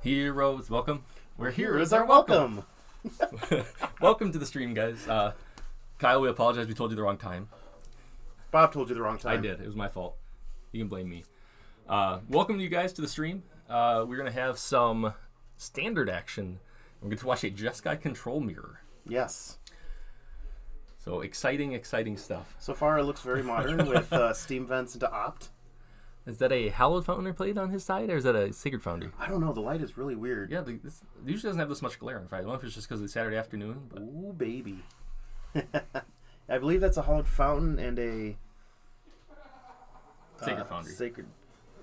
Heroes, welcome. Where heroes are welcome. Welcome to the stream, guys. Kyle, we apologize. We told you the wrong time. Bob told you the wrong time. I did. It was my fault. You can blame me. Welcome you guys to the stream. We're going to have some standard action. We're going to watch a Jeskai control mirror. Yes. So exciting stuff. So far it looks very modern with steam vents into opt. Is that a hallowed fountain played on his side, or is that a sacred foundry? I don't know. The light is really weird. Yeah, this usually doesn't have this much glare on Friday. I don't know if it's just because it's Saturday afternoon. But... Ooh, baby. I believe that's a hollowed fountain and a... Sacred foundry. Sacred.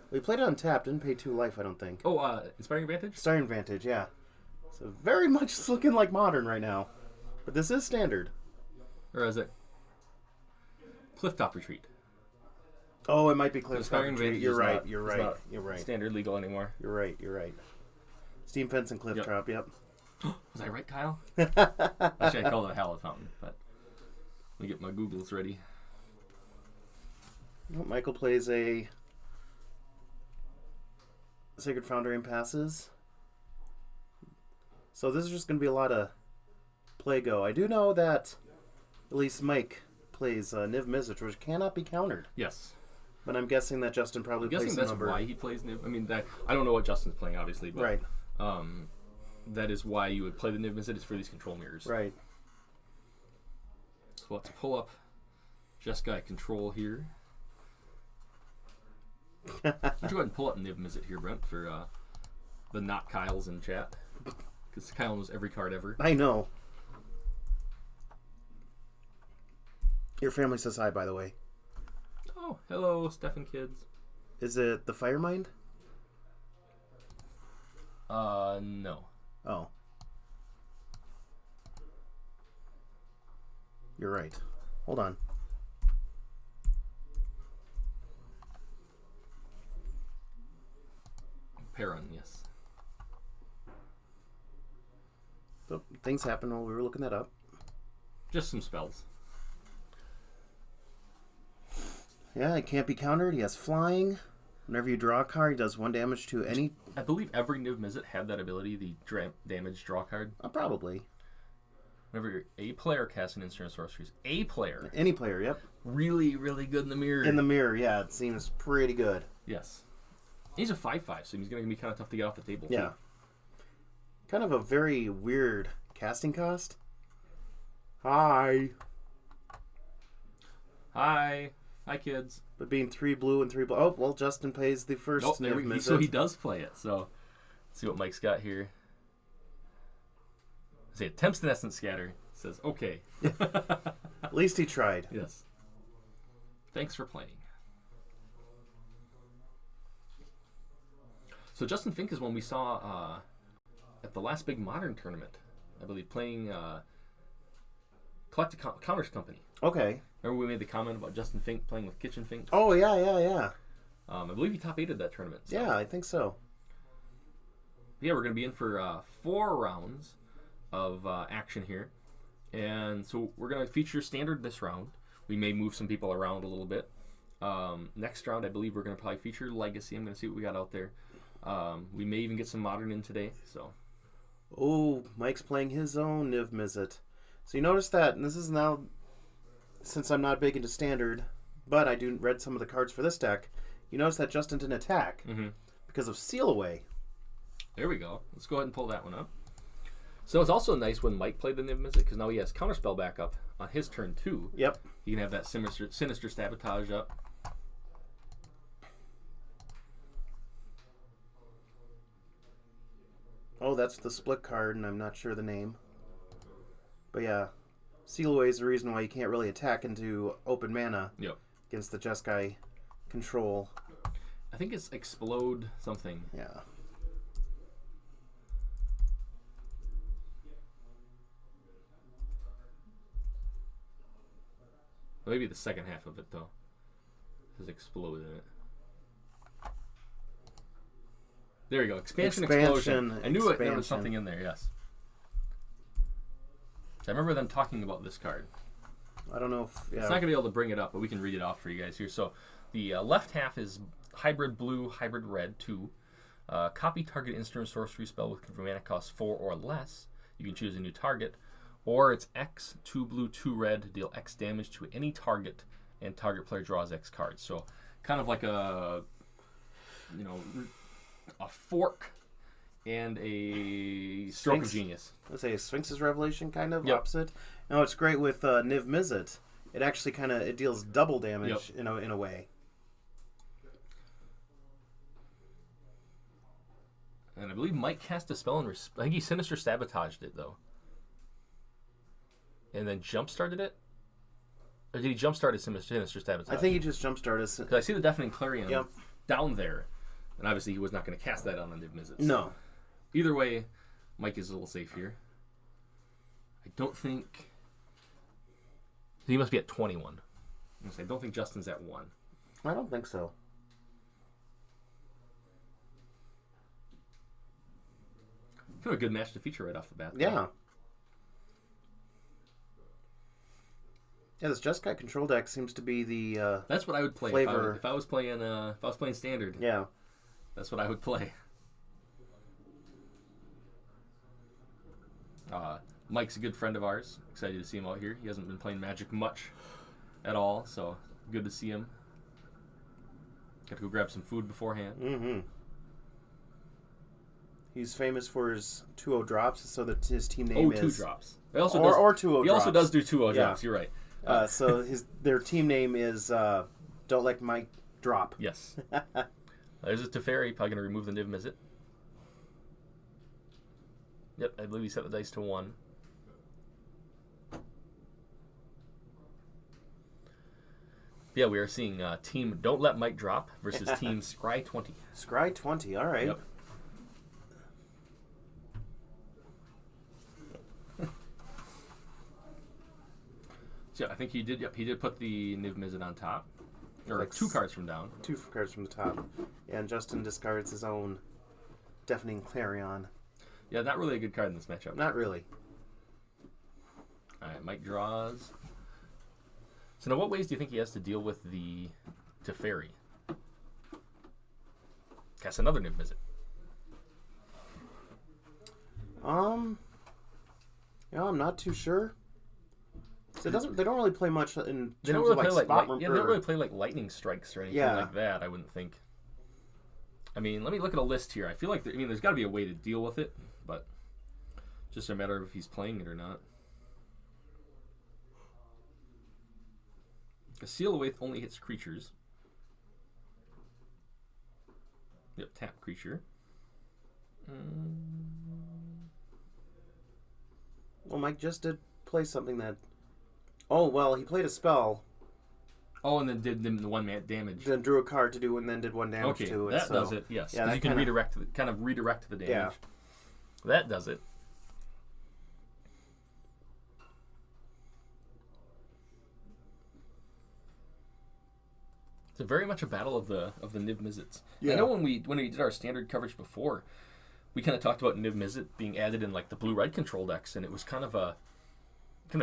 We played it on tap. Didn't pay 2 life, I don't think. Oh, Inspiring Advantage? Inspiring Advantage, yeah. So very much looking like modern right now. But this is standard. Or is it Clifftop Retreat? Oh, it might be Clifftop Retreat. You're right. You're right. Standard legal anymore. You're right. Steam Fence and Clifftop, yep. Was I right, Kyle? Actually, I called it a hallowed fountain, but let me get my Googles ready. Well, Michael plays a Sacred Foundry and passes. So this is just going to be a lot of play-go. I do know that at least Mike plays Niv Mizzet, which cannot be countered. Yes. But I'm guessing that Justin probably plays that's why he plays Niv. I mean, I don't know what Justin's playing, obviously, but right. That is why you would play the Niv Mizzet, is for these control mirrors. Right. So let's pull up Jeskai control here. Why don't you go ahead and pull up Niv Mizzet here, Brent, for the not Kyles in chat. Because Kyle knows every card ever. I know. Your family says hi, by the way. Oh, hello, Stefan kids. Is it the Firemind? No. Oh. You're right. Hold on. Perrin, yes. So, things happened while we were looking that up. Just some spells. Yeah, it can't be countered. He has flying. Whenever you draw a card, he does 1 damage to any... I believe every Niv Mizzet had that ability, the damage draw card. Probably. Whenever a player casts an instant or sorceries. A player. Any player, yep. Really, really good in the mirror. In the mirror, yeah. It seems pretty good. Yes. He's a 5/5, so he's going to be kind of tough to get off the table, yeah. too. Kind of a very weird casting cost. Hi. Hi, kids. But being 3 blue and 3 blue. Oh, well, Justin plays the first. Oh, so he does play it. So let's see what Mike's got here. Say attempts an essence scatter. Says okay. At least he tried. Yes. Thanks for playing. So Justin Fink is one we saw at the last big Modern tournament, I believe, playing Collected Counters Company. Okay. Remember we made the comment about Justin Fink playing with Kitchen Fink? Oh, yeah. I believe he top 8'd that tournament. So. Yeah, I think so. Yeah, we're going to be in for 4 rounds of action here. And so we're going to feature standard this round. We may move some people around a little bit. Next round, I believe we're going to probably feature Legacy. I'm going to see what we got out there. We may even get some Modern in today. So. Oh, Mike's playing his own Niv Mizzet. So you notice that, and this is now, since I'm not big into standard, but I do read some of the cards for this deck, you notice that Justin didn't attack because of Seal Away. There we go. Let's go ahead and pull that one up. So it's also nice when Mike played the Niv Mizzet, because now he has Counterspell backup on his turn too. Yep. He can have that Sinister Sabotage up. Oh, that's the split card, and I'm not sure the name. But yeah, Seal Away is the reason why you can't really attack into open mana against the Jeskai control. I think it's Explode something. Yeah. Maybe the second half of it, though. It says Explode in it. There you go. Expansion Explosion. I knew there was something in there, yes. I remember them talking about this card. I don't know if... Yeah. It's not going to be able to bring it up, but we can read it off for you guys here. So the left half is hybrid blue, hybrid red, 2. Copy target instant sorcery spell with mana cost 4 or less. You can choose a new target. Or it's X, 2 blue, 2 red, deal X damage to any target, and target player draws X cards. So kind of like a fork and a stroke of genius. Let's say a Sphinx's Revelation kind of Yep. opposite. No, it's great with Niv Mizzet. It actually it deals double damage Yep. in a way. And I believe Mike cast a spell and I think he Sinister Sabotaged it though. And then jump started it? Or did he jump start his Sinister Sabotage? I think he just jump started. Because I see the Deafening Clarion Yep. down there. And obviously he was not going to cast that on the Niv Mizzet. No. Either way, Mike is a little safe here. I don't think... He must be at 21. I don't think Justin's at 1. I don't think so. Kind of a good match to feature right off the bat. Yeah. Yeah, this Jeskai control deck seems to be the That's what I would play flavor. if I was playing standard. Yeah. That's what I would play. Mike's a good friend of ours. Excited to see him out here. He hasn't been playing Magic much at all, so good to see him. Got to go grab some food beforehand. Mm-hmm. He's famous for his 2-0 drops, so that his team name is... 2 drops. He also or 2-0 drops. He also does do 2-0 drops, you're right. So their team name is Don't Let Mike Drop. Yes. There's a Teferi, probably going to remove the Niv Mizzet. Yep, I believe he set the dice to 1. Yeah, we are seeing Team Don't Let Mike Drop versus Team Scry 20. Scry 20, all right. Yep. So I think he did. Yep, he did put the Niv Mizzet on top, or Like 2 cards from down. 2 cards from the top. And Justin discards his own Deafening Clarion. Yeah, not really a good card in this matchup. Not really. All right, Mike draws. So now, what ways do you think he has to deal with the Teferi? Cast another Niv Mizzet. Yeah, I'm not too sure. So they don't really play much in They terms don't really of like play spot they don't really play like lightning strikes or anything like that. I wouldn't think. I mean, let me look at a list here. I feel like there's got to be a way to deal with it, but just a matter of if he's playing it or not. A Seal of Waith only hits creatures. Yep, tap creature. Well, Mike just did play something that... Oh, well, he played a spell. Oh, and then did the 1 damage. Then drew a card to do and then did 1 damage to it. That does it, yes. Yeah, Because you can redirect the damage. Yeah. That does it. It's very much a battle of the Niv Mizzets. Yeah. I know when we did our standard coverage before, we kind of talked about Niv Mizzet being added in like the blue-red control decks, and it was kind of a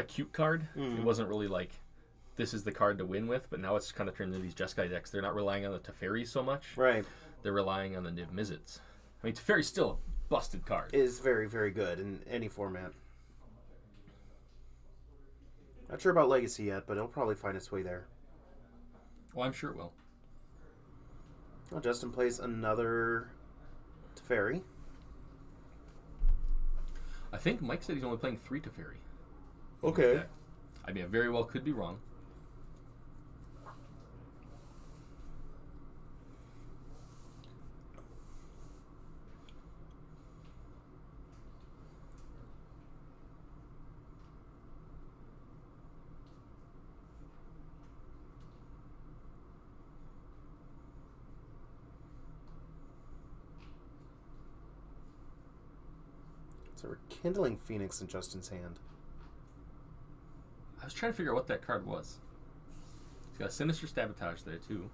cute card. It wasn't really like this is the card to win with, but now it's kind of turned into these Jeskai decks. They're not relying on the Teferi so much. Right. They're relying on the Niv Mizzets. I mean, Teferi's still a busted card. It is very, very good in any format. Not sure about Legacy yet, but it'll probably find its way there. Well, I'm sure it will. Well, Justin plays another Teferi. I think Mike said he's only playing 3 Teferi. Okay. I mean, I very well could be wrong. So we're Kindling Phoenix in Justin's hand. I was trying to figure out what that card was. It's got a Sinister Sabotage there, too.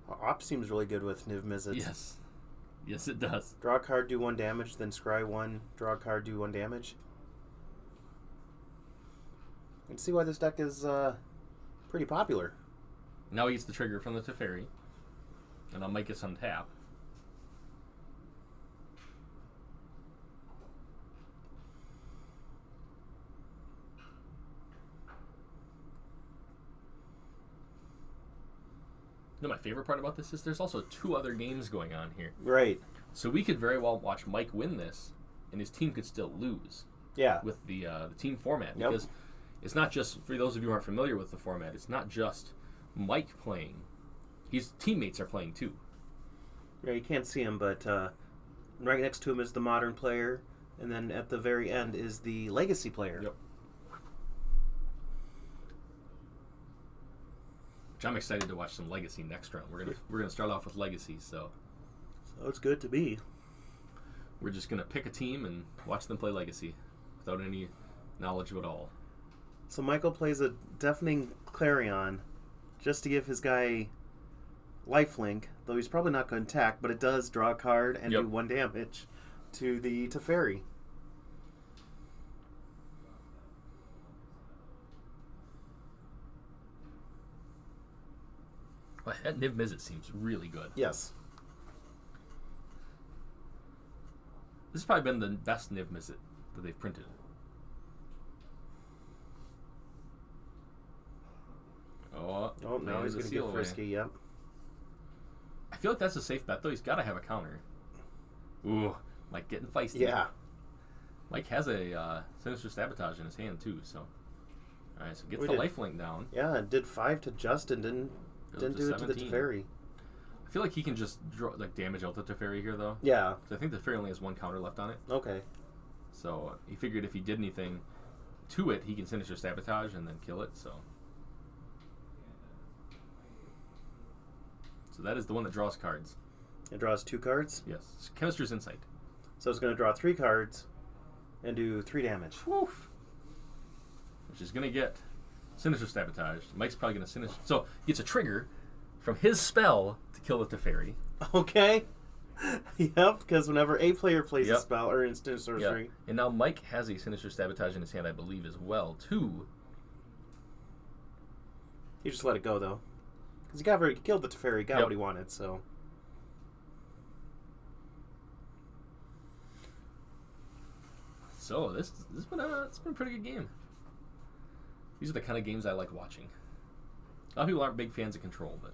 Op seems really good with Niv Mizzet. Yes. Yes, it does. Draw a card, do 1 damage, then scry 1. Draw a card, do 1 damage. can see why this deck is pretty popular. Now he gets the trigger from the Teferi. And I'll make it untap. You know, my favorite part about this is there's also 2 other games going on here. Right. So we could very well watch Mike win this, and his team could still lose. Yeah. With the team format. Yep. Because it's not just, for those of you who aren't familiar with the format, it's not just Mike playing. His teammates are playing too. Yeah, you can't see him, but right next to him is the modern player, and then at the very end is the legacy player. Yep. Which I'm excited to watch some legacy next round. We're gonna start off with legacy, so it's good to be. We're just gonna pick a team and watch them play legacy without any knowledge of it all. So Michael plays a deafening Clarion just to give his guy lifelink, though he's probably not going to attack, but it does draw a card and do 1 damage to the Teferi. Well, that Niv Mizzet seems really good. Yes. This has probably been the best Niv Mizzet that they've printed. Oh, now he's going to get frisky, yep. I feel like that's a safe bet, though. He's got to have a counter. Ooh, Mike getting feisty. Yeah. Mike has a Sinister Sabotage in his hand, too, so... Alright, so gets the lifelink down. Yeah, it did 5 to Justin, didn't do it to the Teferi. I feel like he can just damage out the Teferi here, though. Yeah. I think the Teferi only has 1 counter left on it. Okay. So he figured if he did anything to it, he can Sinister Sabotage and then kill it, so... So that is the one that draws cards. It draws 2 cards? Yes. It's Chemister's Insight. So it's going to draw 3 cards and do 3 damage. Woof. Which is going to get Sinister Sabotage. Mike's probably going to Sinister... So he gets a trigger from his spell to kill the Teferi. Okay. Yep, because whenever a player plays a spell or instant sorcery... Yep. And now Mike has a Sinister Sabotage in his hand, I believe, as well, too. He just let it go, though. Because he killed the Teferi, got what he wanted, so... So, it's been a pretty good game. These are the kind of games I like watching. A lot of people aren't big fans of Control, but...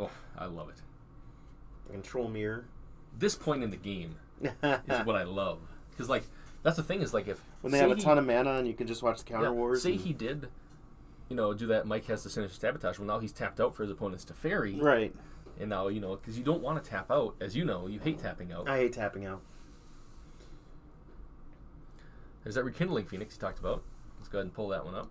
Oh, I love it. The Control Mirror. This point in the game is what I love. Because, that's the thing is, if... When they have a ton of mana and you can just watch the counter wars. Say he did... do that. Mike has the Sinister Sabotage. Well, now he's tapped out for his opponent's Teferi. Right. And now, because you don't want to tap out. As you know, you hate tapping out. I hate tapping out. There's that Rekindling Phoenix you talked about. Let's go ahead and pull that one up.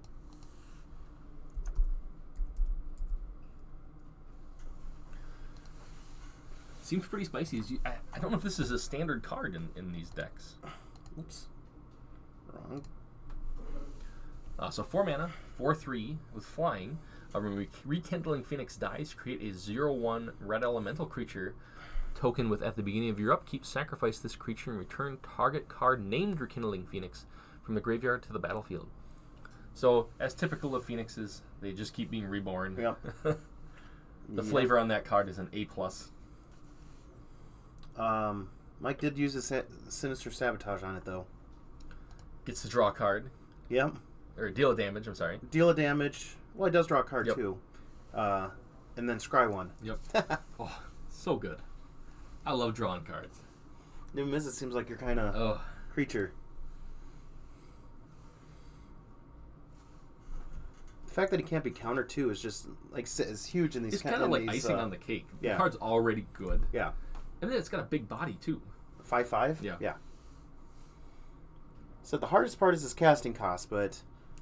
Seems pretty spicy. I don't know if this is a standard card in these decks. Oops. Wrong. So 4 mana, 4/3 with flying. When Rekindling Phoenix dies, create a 0/1 red elemental creature token with at the beginning of your upkeep. Sacrifice this creature and return target card named Rekindling Phoenix from the graveyard to the battlefield. So, as typical of Phoenixes, they just keep being reborn. Yep. The flavor on that card is an A+. Mike did use a Sinister Sabotage on it, though. Gets to draw a card. Yep. Or deal a damage, I'm sorry. Deal a damage. Well, it does draw a card, too. And then scry 1. Yep. Oh, so good. I love drawing cards. Niv Mizzet seems like your kind of creature. The fact that he can't be countered, too, is just, is huge in these... It's kind of like icing on the cake. Yeah. The card's already good. Yeah. And then it's got a big body, too. 5/5? Yeah. Yeah. So the hardest part is his casting cost, but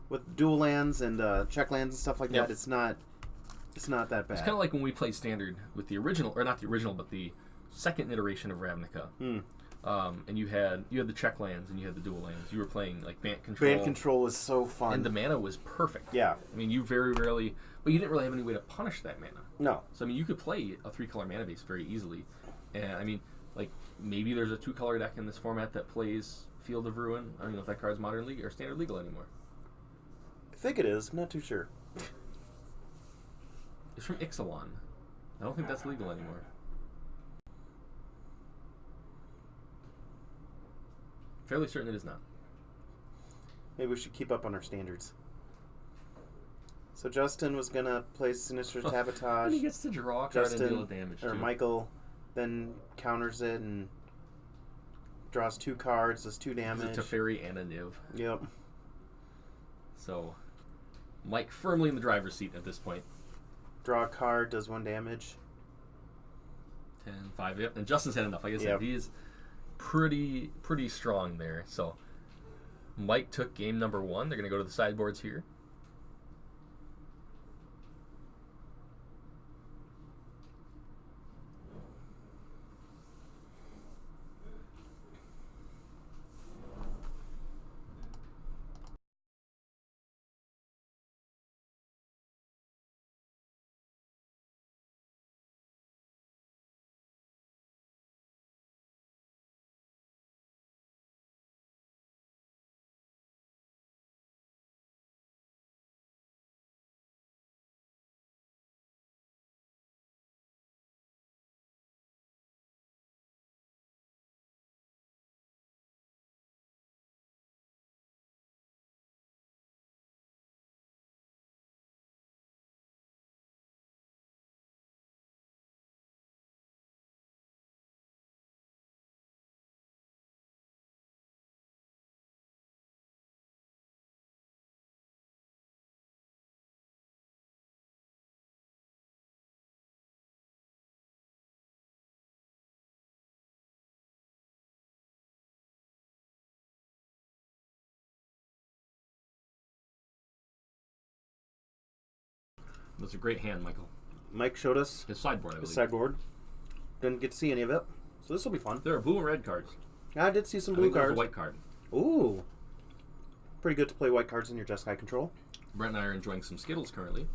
with dual lands and check lands and stuff like that, it's not that bad. It's kind of like when we played Standard with the original, or not the original, but the second iteration of Ravnica. And you had the check lands and you had the dual lands. You were playing Bant Control. Bant Control was so fun. And the mana was perfect. Yeah. I mean, you very rarely... But you didn't really have any way to punish that mana. No. So, I mean, you could play a 3-color mana base very easily. And, I mean, maybe there's a 2-color deck in this format that plays Field of Ruin. I don't know if that card's Modern League or Standard Legal anymore. think it is. I'm not too sure. It's from Ixalan. I don't think that's legal anymore. Fairly certain it is not. Maybe we should keep up on our standards. So Justin was going to play Sinister Sabotage. And he gets to draw a card and deal damage, or too. Michael then counters it and draws 2 cards, does 2 damage. It's a Teferi and a Niv. Yep. So, Mike firmly in the driver's seat at this point. Draw a card, does 1 damage. 10, 5, yep. And Justin's had enough. Like I said, Yep. he's pretty strong there. So, Mike took game number 1. They're going to go to the sideboards here. That's a great hand, Michael. Mike showed us His sideboard, I believe. his sideboard. Didn't get to see any of it. So this will be fun. There are blue and red cards. I did see some I blue think there's cards. a white card. Ooh. Pretty good to play white cards in your Jeskai control. Brent and I are enjoying some Skittles currently.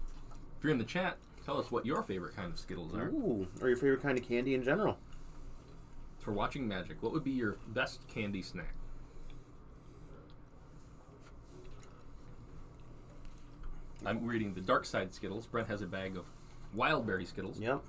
If you're in the chat, tell us what your favorite kind of Skittles are. Ooh. Or your favorite kind of candy in general. For watching Magic, what would be your best candy snack? I'm reading the Dark Side Skittles. Brent has a bag of Wild Berry Skittles. Yep.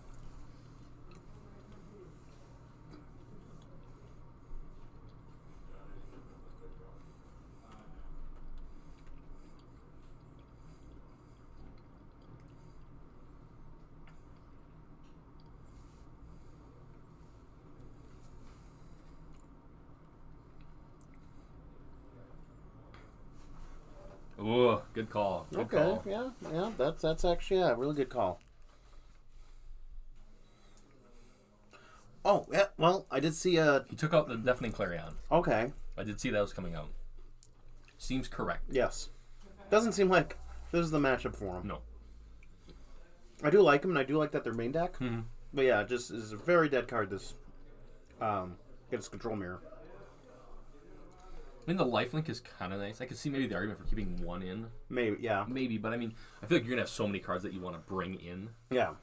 Ooh, good call. Good call. Yeah. That's actually a really good call. Oh, yeah. Well, I did see a. He took out the Deafening Clarion. Okay. I did see that was coming out. Seems correct. Yes. Doesn't seem like this is the matchup for him. No. I do like him, and I do like that they're main deck. Mm-hmm. But yeah, just is a very dead card. This against Control Mirror. I mean, the lifelink is kind of nice. I could see maybe the argument for keeping 1 in. Maybe, yeah. Maybe, but I mean, I feel like you're going to have so many cards that you want to bring in. Yeah.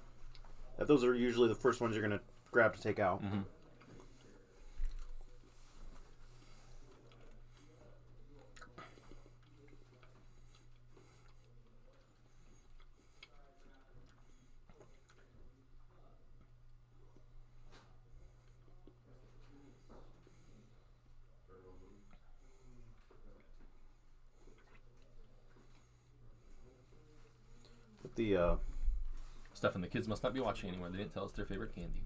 That those are usually the first ones you're going to grab to take out. Mm-hmm. With the Stefan, the kids must not be watching anymore. They didn't tell us their favorite candy.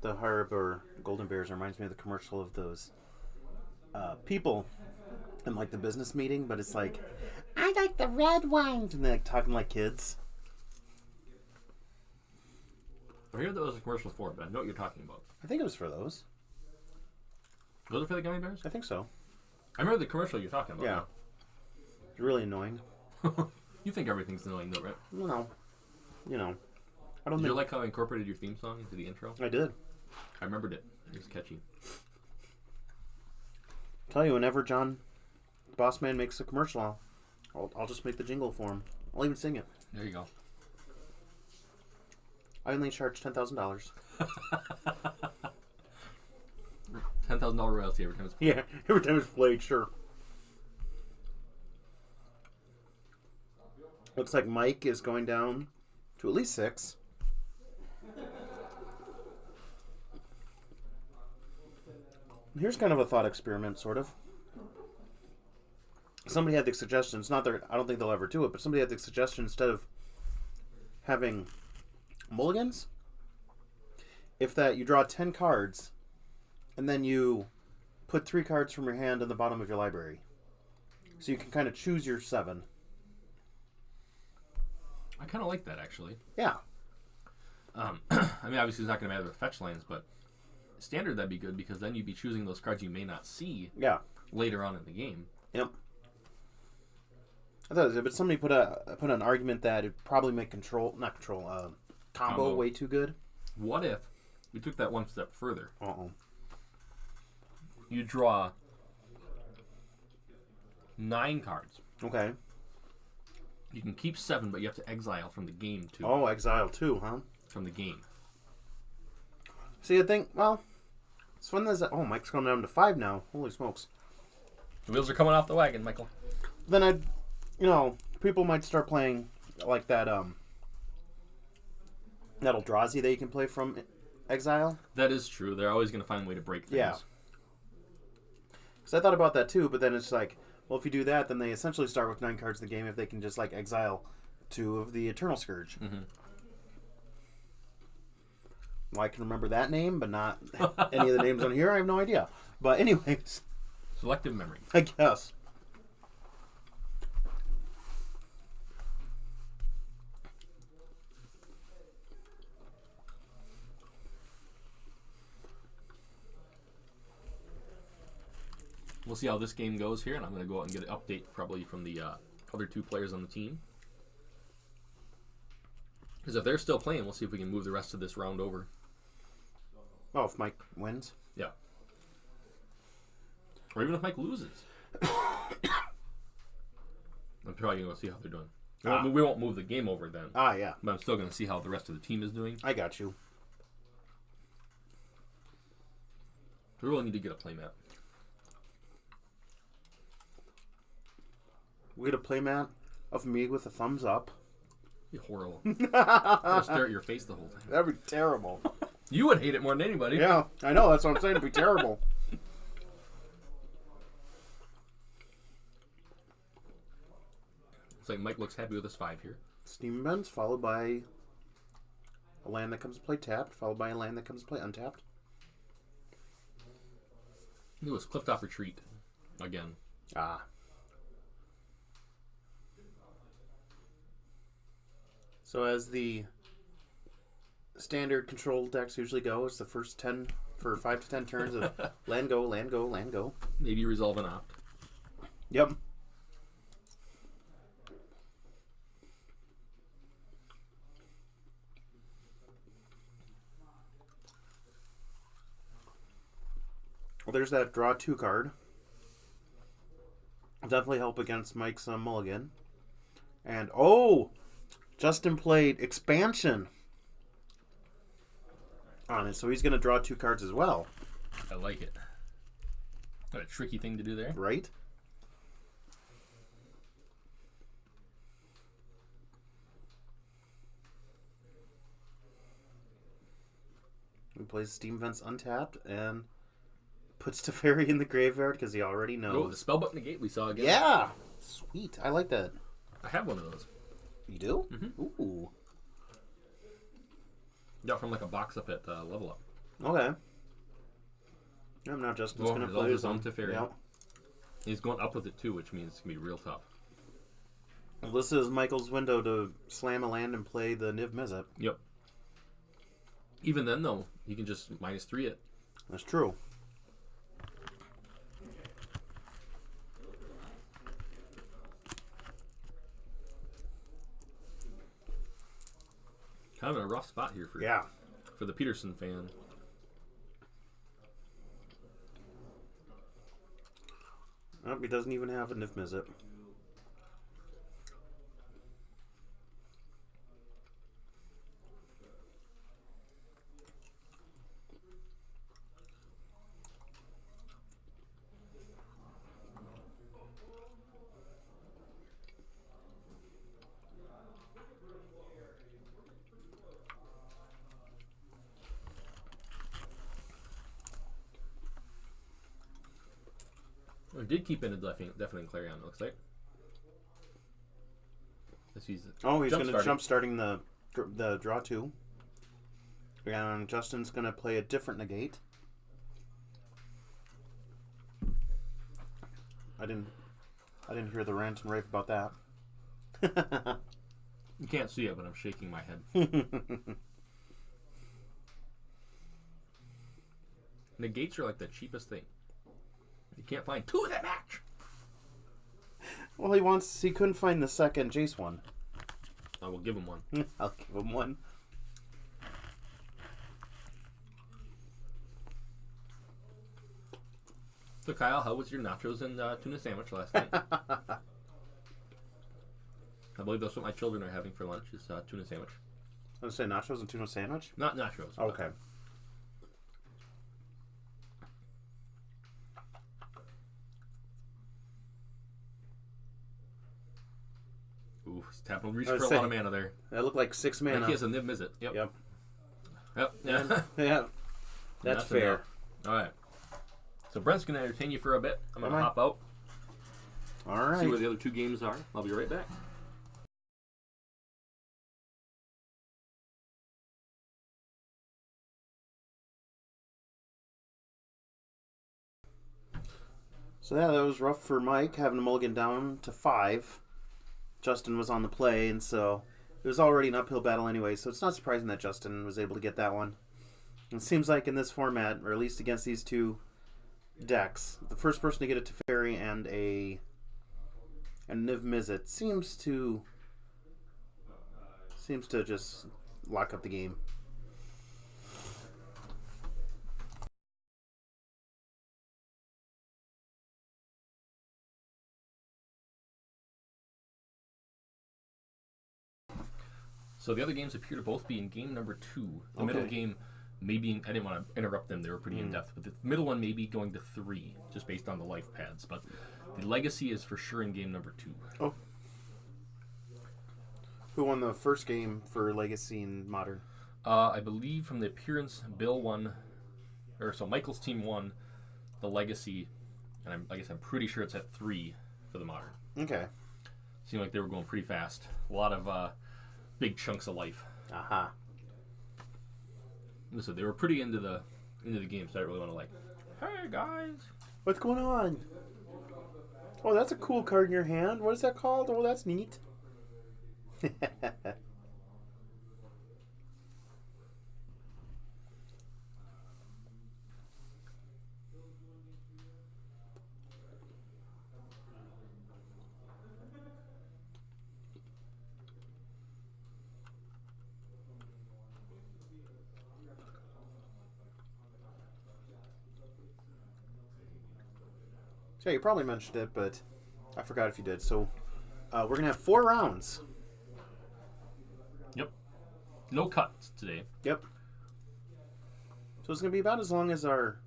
the Harb or Golden Bears reminds me of the commercial of those people in like the business meeting, but it's like, I like the red ones, and they're like talking like kids. I hear that was a commercial for, but I know what you're talking about. I think it was for those. Was it for the gummy bears? I think so. I remember the commercial you're talking about. Yeah. It's really annoying. You think everything's annoying, though, right? No. You know. I don't Did think... you like how I incorporated your theme song into the intro? I did. I remembered it. It was catchy. Tell you, whenever John, the boss man, makes a commercial, I'll just make the jingle for him. I'll even sing it. There you go. I only charge $10,000. $10,000 royalty every time it's played. Yeah, every time it's played, sure. Looks like Mike is going down to at least 6. Here's kind of a thought experiment, sort of. Somebody had the suggestion. It's not that I don't think they'll ever do it, but somebody had the suggestion instead of having mulligans, if that you draw 10 cards, and then you put 3 cards from your hand in the bottom of your library, so you can kind of choose your 7. I kind of like that, actually. Yeah. I mean, obviously it's not going to matter with fetch lands, but standard that'd be good because then you'd be choosing those cards you may not see later on in the game. Yep. I thought, but somebody put an argument that it'd probably make combo way too good. What if we took that one step further? Uh-oh. You draw 9 cards. Okay. You can keep 7, but you have to exile from the game too. Oh, exile 2, huh? From the game. See, I think, well, it's fun that... Oh, Mike's going down to 5 now. Holy smokes. The wheels are coming off the wagon, Michael. Then people might start playing like that, that Eldrazi that you can play from exile. That is true. They're always going to find a way to break things. Yeah. Because I thought about that too, but then it's like, well, if you do that, then they essentially start with 9 cards in the game if they can just, like, exile 2 of the Eternal Scourge. Mm-hmm. Well, I can remember that name, but not any of the names on here. I have no idea. But anyways. Selective memory. I guess. We'll see how this game goes here, and I'm going to go out and get an update probably from the other 2 players on the team. Because if they're still playing, we'll see if we can move the rest of this round over. Oh, if Mike wins? Yeah. Or even if Mike loses. I'm probably going to go see how they're doing. We won't move the game over then. Yeah. But I'm still going to see how the rest of the team is doing. I got you. We really need to get a playmat. We get a playmat of me with a thumbs up. That'd be horrible. I'll stare at your face the whole time. That'd be terrible. You would hate it more than anybody. Yeah, I know. That's what I'm saying. It'd be terrible. It's like Mike looks happy with his 5 here. Steam Vents, followed by a land that comes to play tapped, followed by a land that comes to play untapped. It was Clifftop Retreat again. So as the standard control decks usually go, it's the first 10 for 5 to 10 turns of land go, land go, land go. Maybe resolve an opt. Yep. Well, there's that draw 2 card. Definitely help against Mike's mulligan. And, Justin played expansion on it, so he's going to draw 2 cards as well. I like it. What a tricky thing to do there. Right? He plays Steam Vents untapped and puts Teferi in the graveyard because he already knows. Oh, the Spellbook Negate we saw again. Yeah! Sweet. I like that. I have one of those. You do? Mm-hmm. Ooh. Got from like a box up at Level Up. Okay. I'm not Justin's going to play his own Teferi. Yep. He's going up with it too, which means it's going to be real tough. Well, this is Michael's window to slam a land and play the Niv Mizzet. Yep. Even then, though, you can just -3 it. That's true. Kind of in a rough spot here for the Petersen fan. Oh, he doesn't even have a Niv Mizzet. did keep in a definitely Clarion, it looks like. He's going to jump starting the draw 2. And Justin's going to play a different negate. I didn't hear the rant and rave about that. You can't see it, but I'm shaking my head. Negates are like the cheapest thing. You can't find 2 of that match. Well, he couldn't find the second Jace one. I will give him one. I'll give him one. So Kyle, how was your nachos and tuna sandwich last night? I believe that's what my children are having for lunch is tuna sandwich. I was going to say nachos and tuna sandwich? Not nachos. Okay. Ooh, he's tapping reach for a lot of mana there. That looked like 6 mana. I think he has a nib miss it. Yep. Yep. Yeah. That's fair. All right. So Brent's going to entertain you for a bit. I'm going to hop out. All right. See where the other 2 games are. I'll be right back. So yeah, that was rough for Mike, having to mulligan down to 5. Justin was on the play, and so it was already an uphill battle anyway, so it's not surprising that Justin was able to get that one. It seems like in this format, or at least against these 2 decks, the first person to get a Teferi and a Niv Mizzet seems to just lock up the game. So the other games appear to both be in game number 2. The middle game may be, I didn't want to interrupt them, they were pretty in-depth, but the middle one may be going to 3, just based on the life pads. But the Legacy is for sure in game number 2. Oh. Who won the first game for Legacy and Modern? I believe from the appearance, Bill won, so Michael's team won the Legacy, and I'm pretty sure it's at 3 for the Modern. Okay. Seemed like they were going pretty fast. A lot of big chunks of life. Aha. Listen, they were pretty into the game, so I really want to hey guys, what's going on? Oh, that's a cool card in your hand. What is that called? Oh, that's neat. So yeah, you probably mentioned it, but I forgot if you did. So we're going to have 4 rounds. Yep. No cuts today. Yep. So it's going to be about as long as our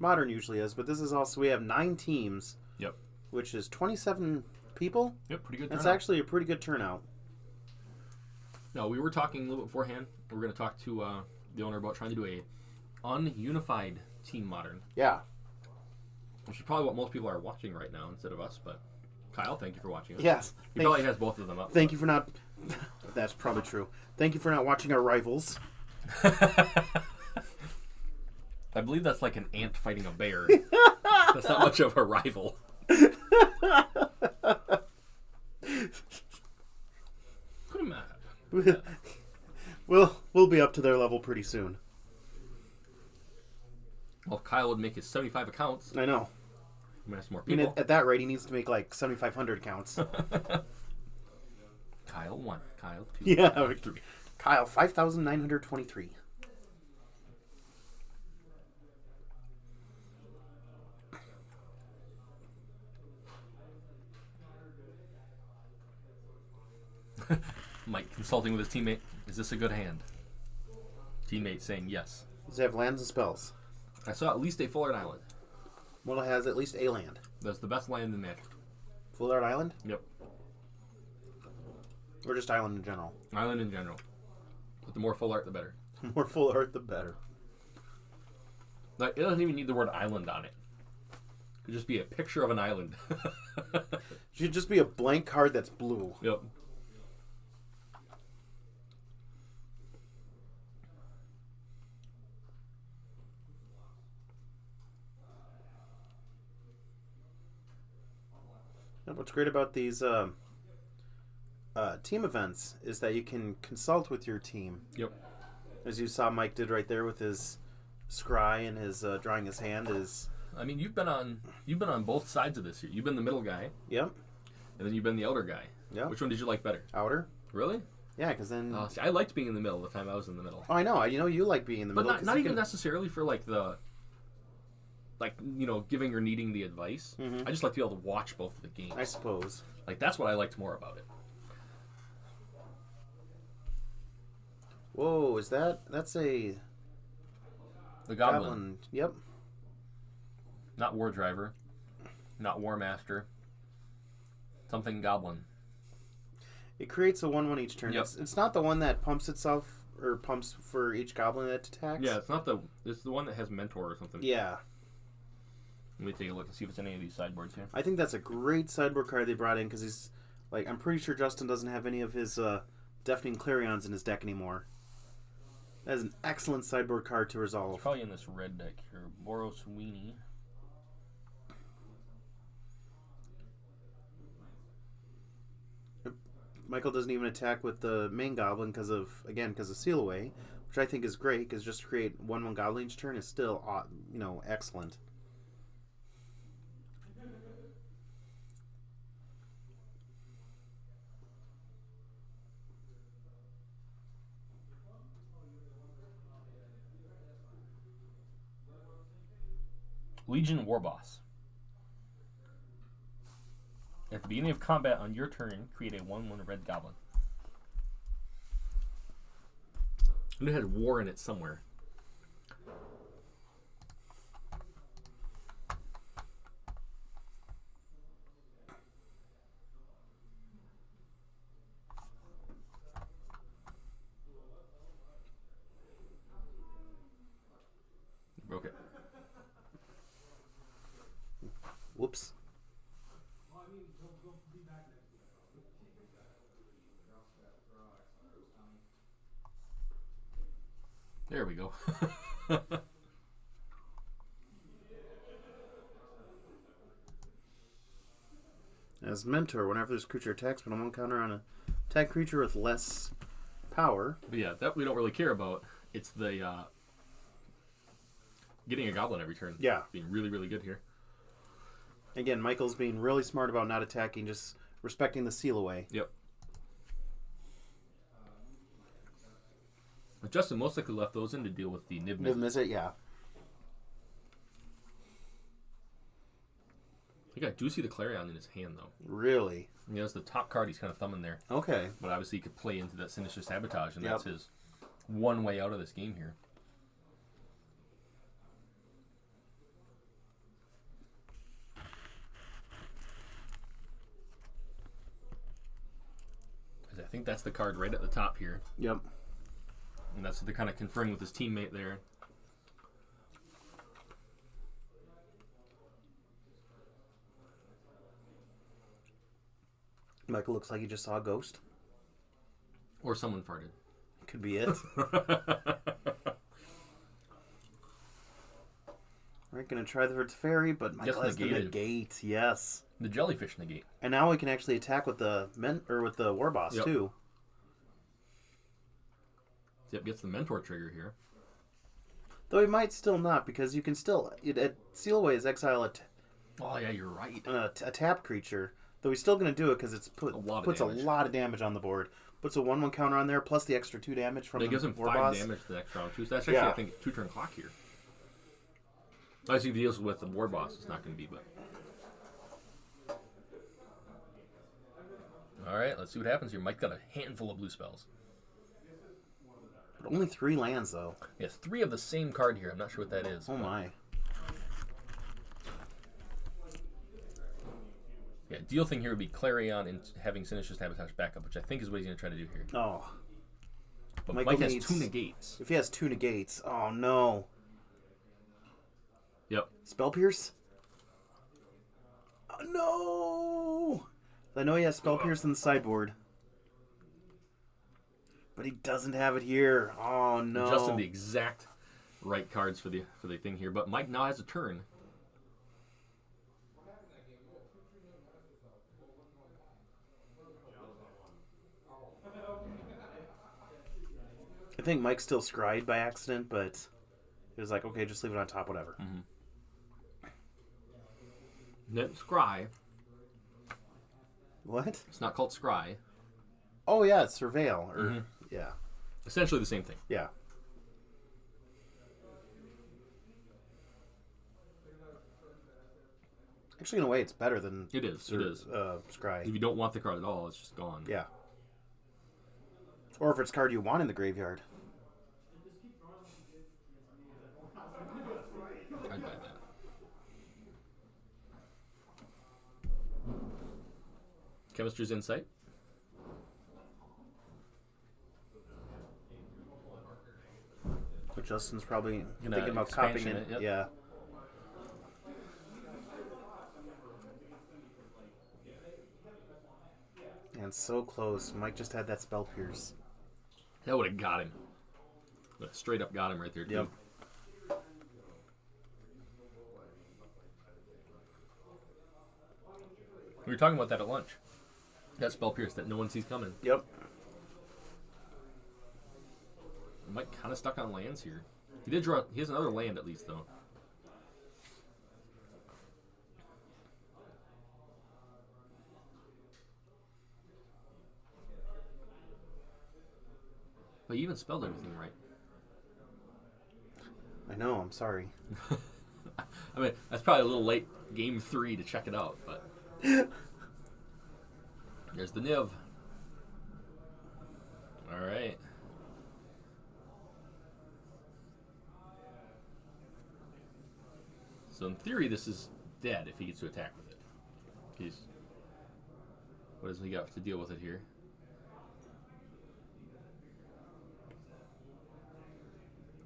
Modern usually is, but this is also, we have 9 teams. Yep. Which is 27 people. Yep, pretty good That's turnout. actually a pretty good turnout. No, we were talking a little bit beforehand. We're going to talk to the owner about trying to do a ununified team Modern. Yeah. Which is probably what most people are watching right now instead of us, but Kyle, thank you for watching us. Yes. He probably has both of them up. Thank you for not... That's probably true. Thank you for not watching our rivals. I believe that's like an ant fighting a bear. That's not much of a rival. Put him up. We'll be up to their level pretty soon. Well, Kyle would make his 75 accounts. I know. I'm gonna ask more I mean, people. at that rate, he needs to make like 7,500 counts. Kyle 1, Kyle 2, Yeah. Kyle 3. Kyle, 5,923. Mike consulting with his teammate. Is this a good hand? Teammate saying yes. Does it have lands and spells? I saw at least a Full Art Island. Well, it has at least a land. That's the best land in Magic. Full Art Island? Yep. Or just island in general? Island in general. But the more full art, the better. The more full art, the better. Like, it doesn't even need the word island on it. It'd just be a picture of an island. Should just be a blank card that's blue. Yep. What's great about these team events is that you can consult with your team. Yep. As you saw Mike did right there with his scry and his drawing his hand is. I mean, you've been on both sides of this here. You've been the middle guy. Yep. And then you've been the outer guy. Yep. Which one did you like better? Outer. Really? Yeah, because then. See, I liked being in the middle the time I was in the middle. Oh, I know. You like being in the middle. But not even necessarily for giving or needing the advice. Mm-hmm. I just like to be able to watch both of the games. I suppose. Like, that's what I liked more about it. Whoa, that's a... The Goblin. Yep. Not War Driver. Not War Master. Something Goblin. It creates a 1/1 each turn. Yep. It's not the one that pumps itself, or pumps for each Goblin that attacks? Yeah, it's the one that has Mentor or something. Yeah. Let me take a look and see if it's any of these sideboards here. I think that's a great sideboard card they brought in, because he's... Like, I'm pretty sure Justin doesn't have any of his Deafening Clarions in his deck anymore. That is an excellent sideboard card to resolve. It's probably in this red deck here. Boros Weenie. Michael doesn't even attack with the main Goblin because of Seal Away, which I think is great, because just to create 1/1 Goblin each turn is still, excellent. Legion Warboss. At the beginning of combat on your turn, create a 1/1 red goblin. And it had war in it somewhere. Broke it. Whoops. There we go. As Mentor, whenever this creature attacks, put a 1 counter on a attack creature with less power. But yeah, that we don't really care about. It's the getting a goblin every turn. Yeah. Being really, really good here. Again, Michael's being really smart about not attacking, just respecting the Seal Away. Yep. But Justin most likely left those in to deal with the Niv Mizzet. Yeah. He got Juicy the Clarion in his hand, though. Really? Yeah, that's the top card he's kind of thumbing there. Okay. But obviously he could play into that Sinister Sabotage, and that's his one way out of this game here. I think that's the card right at the top here. Yep. And that's what they're kind of conferring with his teammate there. Michael looks like he just saw a ghost. Or someone farted. Could be it. We're going to try the fairy, but Michael has the negate. Yes. The jellyfish negate. And now we can actually attack with the Warboss too. Yep, gets the Mentor trigger here. Though he might still not, because you can still... Seal Away is exile Oh, yeah, you're right. a tap creature. Though he's still going to do it because it puts a lot of damage on the board. Puts a 1/1 counter on there, plus the extra 2 damage from the Warboss. It gives him 5 damage the next round, too. So that's actually, I think, 2-turn clock here. Obviously, if he deals with the Warboss, it's not going to be, but... Alright, let's see what happens here. Mike got a handful of blue spells. But only 3 lands, though. Yes, 3 of the same card here. I'm not sure what that is. Oh, my. Yeah, deal thing here would be Clarion and having Sinister Sabotage backup, which I think is what he's going to try to do here. Oh. But Mike has 2 negates. If he has 2 negates, oh, no. Yep. Spell Pierce? Oh, no! I know he has Spell Pierce in the sideboard. But he doesn't have it here. Oh, no. Just in the exact right cards for the thing here. But Mike now has a turn. I think Mike still scried by accident, but it was like, okay, just leave it on top, whatever. That's Scry. What? It's not called Scry. Oh, yeah, it's Surveil. Or, yeah. Essentially the same thing. Yeah. Actually, in a way, it's better than It is. Scry. If you don't want the card at all, it's just gone. Yeah. Or if it's a card you want in the graveyard. I'd buy that. Chemistry's Insight. But Justin's probably Gonna thinking about copying expansion it. it, yep. Yeah. And so close. Mike just had that Spell Pierce. That would have got him. That straight up got him right there, too. Yep. We were talking about that at lunch. That Spell Pierce that no one sees coming. Yep. Mike kind of stuck on lands here. He did draw. He has another land at least, though. But he even spelled everything right. I know, I'm sorry. I mean, that's probably a little late game 3 to check it out, but there's the Niv. All right. So in theory, this is dead if he gets to attack with it. What does he got to deal with it here?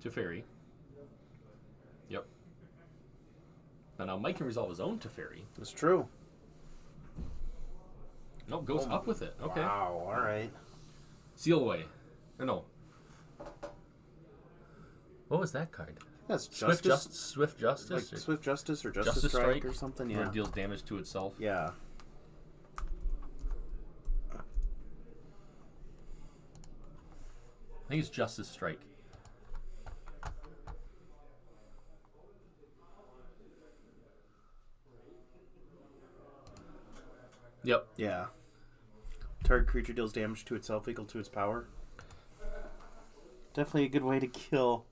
Teferi. Yep. But now Mike can resolve his own Teferi. It's true. Nope, goes up with it. Okay. Wow, alright. Seal away. Or no. What was that card? That's Swift Justice. Swift Justice? Like Swift Justice or Justice Strike or something, Where yeah. it deals damage to itself. Yeah. I think it's Justice Strike. Yep. Yeah. Target creature deals damage to itself equal to its power. Definitely a good way to kill.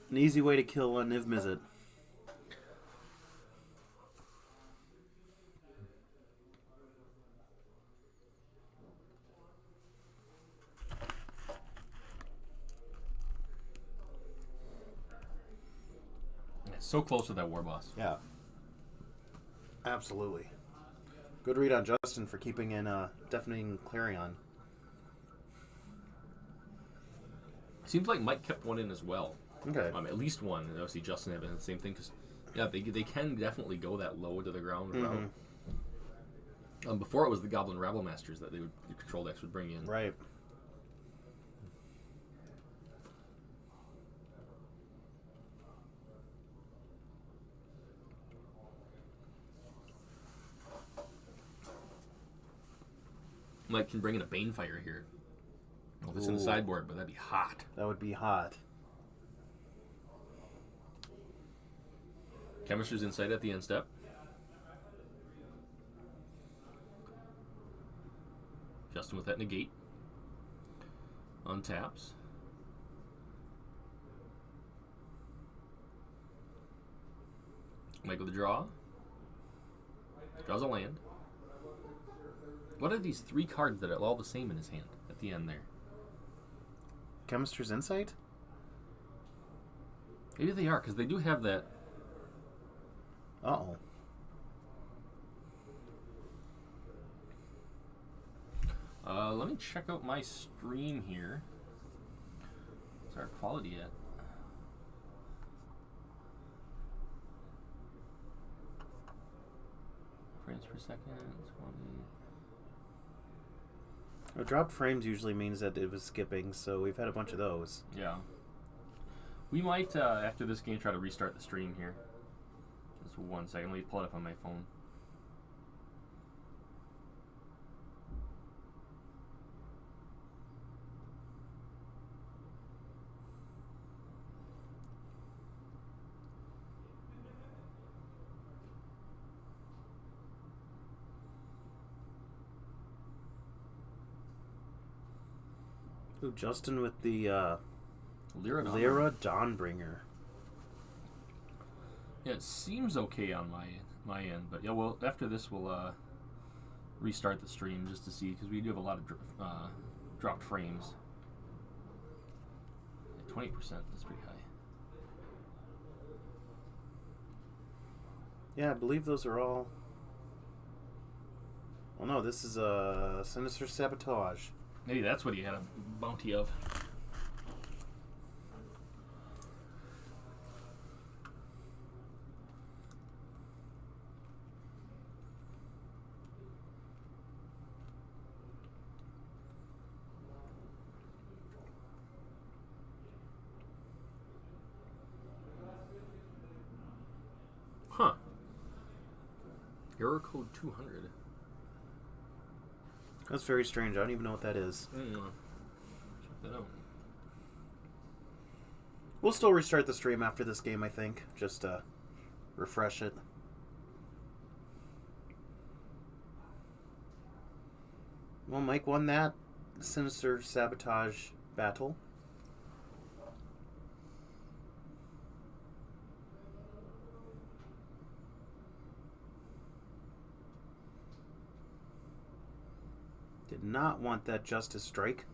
An easy way to kill a Niv Mizzet. So close with that War Boss. Yeah. Absolutely. Good read on Justin for keeping in Deafening Clarion. Seems like Mike kept one in as well. Okay. At least one. And obviously Justin having the same thing because, yeah, they can definitely go that low to the ground route. Before it was the Goblin Rabble Masters that the control decks would bring in. Right. Mike can bring in a Banefire here. Well, this in the sideboard, but that'd be hot. That would be hot. Chemistry's Insight at the end step. Justin with that negate. Untaps. Mike with a draw. Draws a land. What are these 3 cards that are all the same in his hand at the end there? Chemistry's Insight? Maybe they are, because they do have that. Uh-oh. Let me check out my stream here. What's our quality at? frames per second. 20. Dropped frames usually means that it was skipping, so we've had a bunch of those. Yeah. We might, after this game, try to restart the stream here. Just 1 second. Let me pull it up on my phone. Ooh, Justin with the Lyra Dawnbringer. Yeah, it seems okay on my end, but yeah, well, after this we'll restart the stream just to see, because we do have a lot of dropped frames. 20%, that's pretty high. Yeah, I believe those are all... Well, no, this is a Sinister Sabotage. Maybe that's what he had a bounty of. Huh. Error code 200. That's very strange. I don't even know what that is. Check that out. We'll still restart the stream after this game, I think. Just refresh it. Well, Mike won that Sinister Sabotage battle. Did not want that Justice Strike.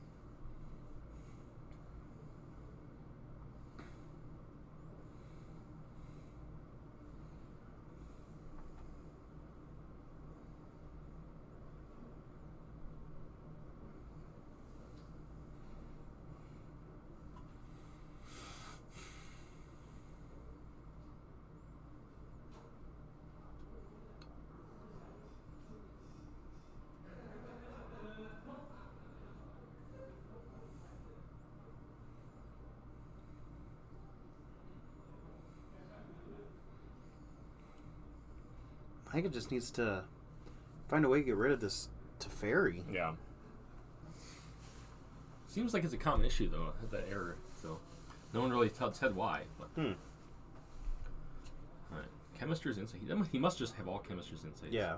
I think it just needs to find a way to get rid of this Teferi. Yeah. Seems like it's a common issue, though, that error. So no one really said why. But. All right. Chemister's Insight. He must just have all Chemister's Insights. Yeah.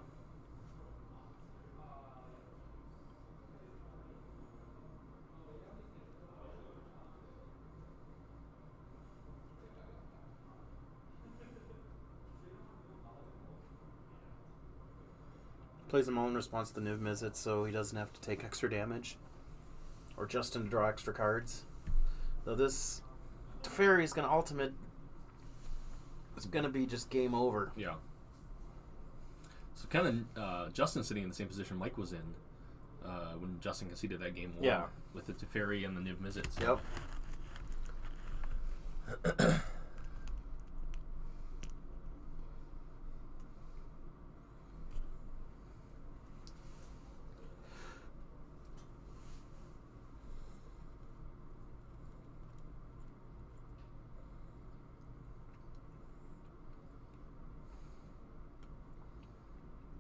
Plays them all in response to the Niv Mizzet, so he doesn't have to take extra damage. Or Justin to draw extra cards. Though this Teferi is going to ultimate. It's going to be just game over. Yeah. So kind of Justin's sitting in the same position Mike was in when Justin conceded that game 1. Yeah. With the Teferi and the Niv Mizzet. So. Yep.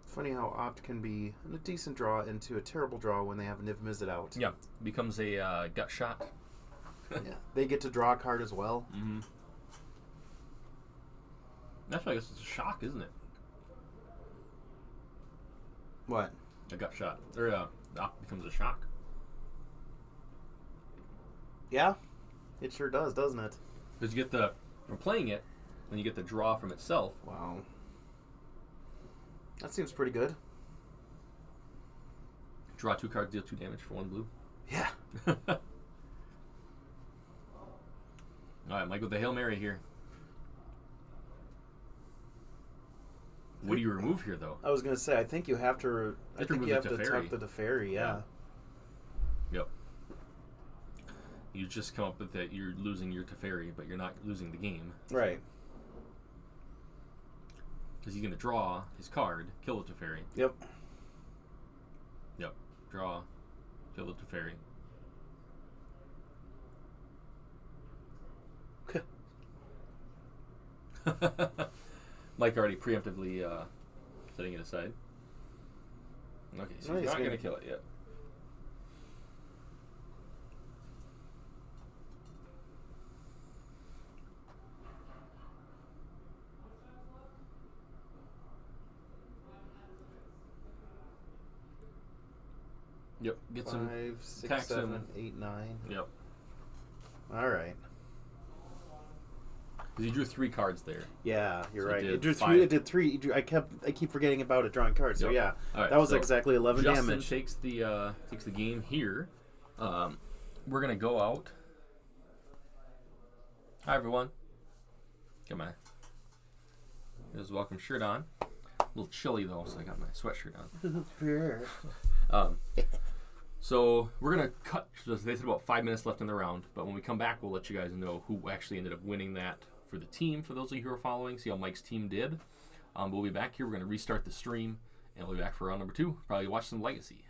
Funny how Opt can be a decent draw into a terrible draw when they have Niv Mizzet out. Yeah, becomes a gut shot. Yeah, they get to draw a card as well. Mm-hmm. Actually, I guess it's a shock, isn't it? What? A gut shot. Or Opt becomes a shock. Yeah, it sure does, doesn't it? Because you get from playing it, when you get the draw from itself. Wow. That seems pretty good. Draw 2 cards, deal 2 damage for 1 blue. Yeah. Alright, Mike with the Hail Mary here. What do you remove here, though? I was going to say, I think you have to... I think you have to tuck the Teferi, yeah. Yep. You just come up with that you're losing your Teferi, but you're not losing the game. Right. Because he's going to draw his card, kill the Teferi. Yep. Yep. Draw, kill the Teferi. Mike already preemptively setting it aside. Okay, so he's not going to kill it yet. Yep, get some 5, 6, 7, 8, 9. Yep. All right. Because he drew 3 cards there. Yeah, you're So right. it It did drew 3. 5. It did 3. I keep forgetting about it drawing cards. So Yep. yeah, All right, that was so exactly 11 Justin damage. takes the game here. We're gonna go out. Hi everyone. Got my welcome shirt on. A little chilly though, so I got my sweatshirt on. So we're gonna cut. They said about 5 minutes left in the round, but when we come back, we'll let you guys know who actually ended up winning that for the team. For those of you who are following, see how Mike's team did. We'll be back here. We're gonna restart the stream, and we'll be back for round number 2. Probably watch some Legacy.